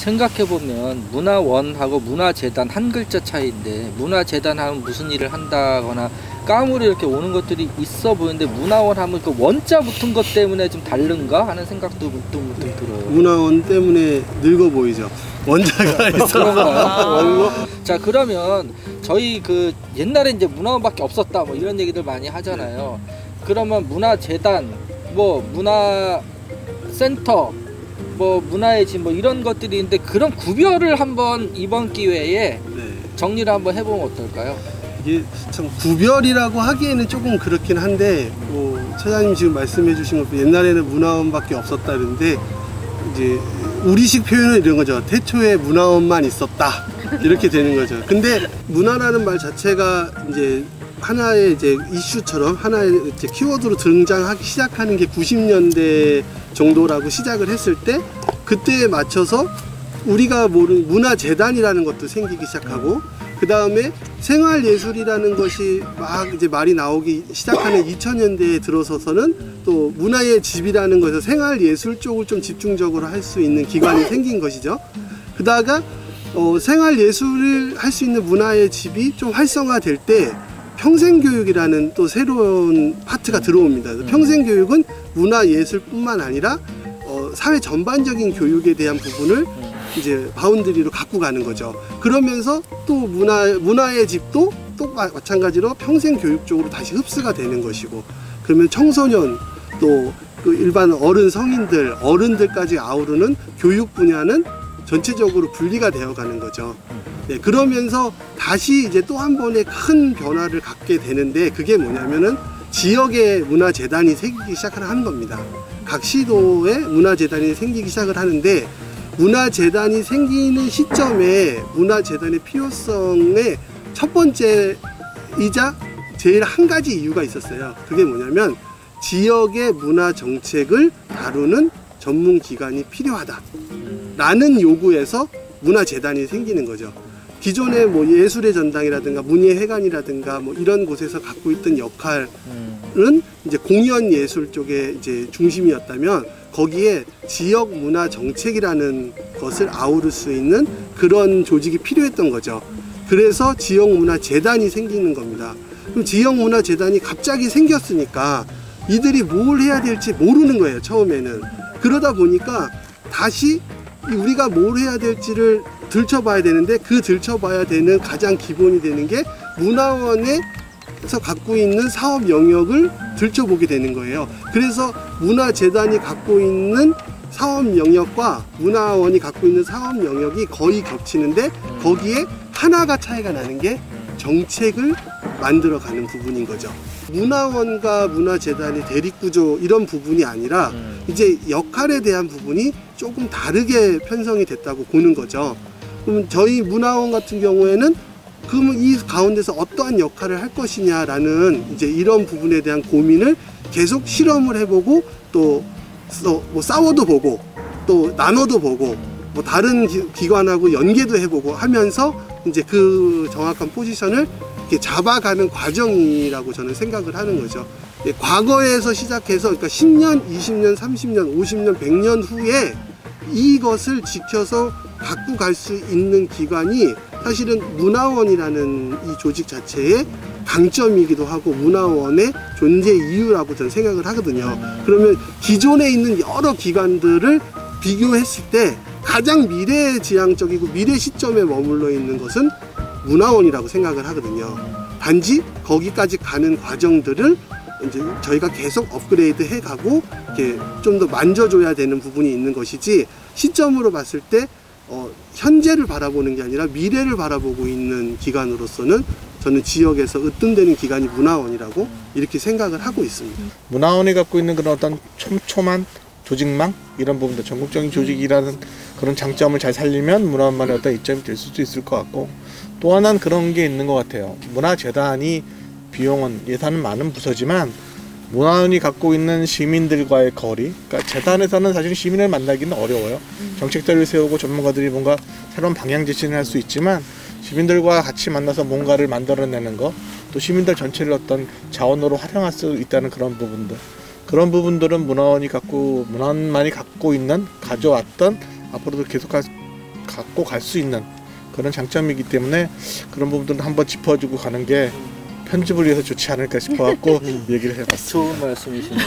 생각해보면 문화원하고 문화재단 한 글자 차이인데, 문화재단 하면 무슨 일을 한다거나 깡으로 이렇게 오는 것들이 있어 보이는데, 문화원 하면 그 원자 붙은 것 때문에 좀 다른가 하는 생각도 문득 들어요. 문화원 때문에 늙어 보이죠. 원자가 있어. 자, 그러면 저희 그 옛날에 이제 문화원밖에 없었다 뭐 이런 얘기들 많이 하잖아요. 그러면 문화재단, 뭐 문화센터, 뭐 문화의 집 뭐 이런 것들이 있는데, 그런 구별을 한번 이번 기회에 정리를 한번 해보면 어떨까요? 이게 참 구별이라고 하기에는 조금 그렇긴 한데, 뭐 차장님 지금 말씀해 주신 것도 옛날에는 문화원밖에 없었다는데, 이제 우리식 표현은 이런 거죠. 태초에 문화원만 있었다 이렇게 되는 거죠. 근데 문화라는 말 자체가 이제 하나의 이제 이슈처럼 하나의 이제 키워드로 등장하기 시작하는 게 90년대 정도라고 시작을 했을 때, 그때에 맞춰서 우리가 모르는 문화재단이라는 것도 생기기 시작하고, 그 다음에 생활예술이라는 것이 막 이제 말이 나오기 시작하는 2000년대에 들어서서는 또 문화의 집이라는 것에서 생활예술 쪽을 좀 집중적으로 할 수 있는 기관이 생긴 것이죠. 그다가 생활예술을 할 수 있는 문화의 집이 좀 활성화될 때 평생교육이라는 또 새로운 파트가 들어옵니다. 평생교육은 문화예술뿐만 아니라 사회 전반적인 교육에 대한 부분을 이제 바운드리로 갖고 가는 거죠. 그러면서 또 문화의 집도 또 마찬가지로 평생교육 쪽으로 다시 흡수가 되는 것이고, 그러면 청소년 또 그 일반 어른, 성인들, 어른들까지 아우르는 교육 분야는 전체적으로 분리가 되어 가는 거죠. 네, 그러면서 다시 이제 또 한 번의 큰 변화를 갖게 되는데, 그게 뭐냐면은 지역의 문화재단이 생기기 시작하는 겁니다. 각 시도에 문화재단이 생기기 시작을 하는데, 문화재단이 생기는 시점에 문화재단의 필요성의 첫 번째이자 제일 한 가지 이유가 있었어요. 그게 뭐냐면 지역의 문화 정책을 다루는 전문기관이 필요하다 라는 요구에서 문화재단이 생기는 거죠. 기존의 뭐 예술의 전당이라든가 문예회관이라든가 뭐 이런 곳에서 갖고 있던 역할은 이제 공연 예술 쪽에 이제 중심이었다면, 거기에 지역 문화 정책이라는 것을 아우를 수 있는 그런 조직이 필요했던 거죠. 그래서 지역 문화 재단이 생기는 겁니다. 그럼 지역 문화 재단이 갑자기 생겼으니까 이들이 뭘 해야 될지 모르는 거예요, 처음에는. 그러다 보니까 다시 우리가 뭘 해야 될지를 들춰봐야 되는데, 그 들춰봐야 되는 가장 기본이 되는 게 문화원에서 갖고 있는 사업 영역을 들춰보게 되는 거예요. 그래서 문화재단이 갖고 있는 사업 영역과 문화원이 갖고 있는 사업 영역이 거의 겹치는데, 거기에 하나가 차이가 나는 게 정책을 만들어가는 부분인 거죠. 문화원과 문화재단의 대립구조 이런 부분이 아니라 이제 역할에 대한 부분이 조금 다르게 편성이 됐다고 보는 거죠. 그럼 저희 문화원 같은 경우에는 그러면 이 가운데서 어떠한 역할을 할 것이냐라는 이제 이런 부분에 대한 고민을 계속 실험을 해보고, 또 뭐 싸워도 보고 또 나눠도 보고 뭐 다른 기관하고 연계도 해보고 하면서 이제 그 정확한 포지션을 이렇게 잡아가는 과정이라고 저는 생각을 하는 거죠. 과거에서 시작해서 그러니까 10년, 20년, 30년, 50년, 100년 후에 이것을 지켜서 갖고 갈 수 있는 기관이 사실은 문화원이라는 이 조직 자체의 강점이기도 하고 문화원의 존재 이유라고 저는 생각을 하거든요. 그러면 기존에 있는 여러 기관들을 비교했을 때 가장 미래지향적이고 미래 시점에 머물러 있는 것은 문화원이라고 생각을 하거든요. 단지 거기까지 가는 과정들을 이제 저희가 계속 업그레이드 해가고 이렇게 좀 더 만져줘야 되는 부분이 있는 것이지, 시점으로 봤을 때 현재를 바라보는 게 아니라 미래를 바라보고 있는 기관으로서는 저는 지역에서 으뜸되는 기관이 문화원이라고 이렇게 생각을 하고 있습니다. 문화원이 갖고 있는 그런 어떤 촘촘한 조직망 이런 부분들, 전국적인 조직이라는 그런 장점을 잘 살리면 문화원만의 어떤 이점이 될 수도 있을 것 같고, 또 하나는 그런 게 있는 것 같아요. 문화재단이 비용은 예산은 많은 부서지만 문화원이 갖고 있는 시민들과의 거리, 그러니까 재단에서는 사실 시민을 만나기는 어려워요. 정책들을 세우고 전문가들이 뭔가 새로운 방향 제시를 할 수 있지만, 시민들과 같이 만나서 뭔가를 만들어내는 거, 또 시민들 전체를 어떤 자원으로 활용할 수 있다는 그런 부분들, 그런 부분들은 문화원만이 갖고 있는, 가져왔던, 앞으로도 계속할 갖고 갈 수 있는 그런 장점이기 때문에 그런 부분들은 한번 짚어주고 가는 게 편집을 위해서 좋지 않을까 싶어갖고 얘기를 해봤습니다. 좋은 말씀이시네요.